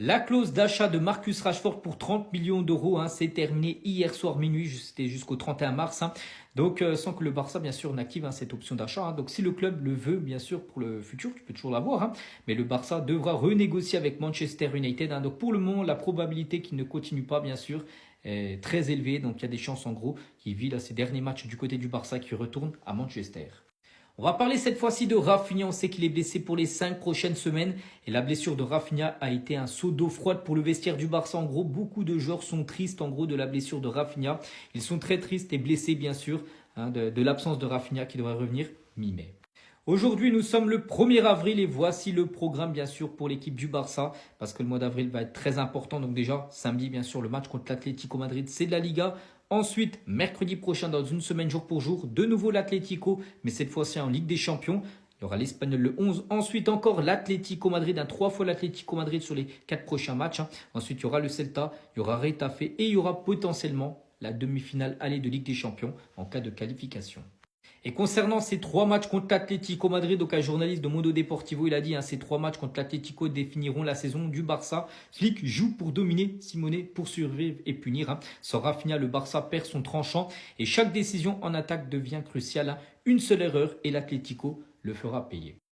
La clause d'achat de Marcus Rashford pour 30 millions d'euros, c'est terminé hier soir minuit, c'était jusqu'au 31 mars. Donc, sans que le Barça, bien sûr, n'active cette option d'achat. Donc, si le club le veut, bien sûr, pour le futur, tu peux toujours l'avoir. Mais le Barça devra renégocier avec Manchester United. Donc, pour le moment, la probabilité qu'il ne continue pas, bien sûr, est très élevée. Donc, il y a des chances, en gros, qu'il vit là, ses derniers matchs du côté du Barça, qui retourne à Manchester. On va parler cette fois-ci de Rafinha. On sait qu'il est blessé pour les 5 prochaines semaines. Et la blessure de Rafinha a été un seau d'eau froide pour le vestiaire du Barça. En gros, beaucoup de joueurs sont tristes en gros de la blessure de Rafinha. Ils sont très tristes et blessés bien sûr de l'absence de Rafinha qui devrait revenir mi-mai. Aujourd'hui, nous sommes le 1er avril et voici le programme bien sûr pour l'équipe du Barça parce que le mois d'avril va être très important. Donc déjà, samedi bien sûr, le match contre l'Atlético Madrid, c'est de la Liga. Ensuite, mercredi prochain, dans une semaine jour pour jour, de nouveau l'Atlético, mais cette fois-ci en Ligue des Champions. Il y aura l'Espagnol le 11. Ensuite, encore l'Atlético Madrid, 3 fois l'Atlético Madrid sur les 4 prochains matchs. Ensuite, il y aura le Celta, il y aura Retafe et il y aura potentiellement la demi-finale aller de Ligue des Champions en cas de qualification. Et concernant ces 3 matchs contre l'Atlético Madrid, donc un journaliste de Mundo Deportivo, il a dit ces 3 matchs contre l'Atlético définiront la saison du Barça. Flick joue pour dominer, Simone pour survivre et punir. Sans Rafinha, le Barça perd son tranchant et chaque décision en attaque devient cruciale. Une seule erreur et l'Atlético le fera payer.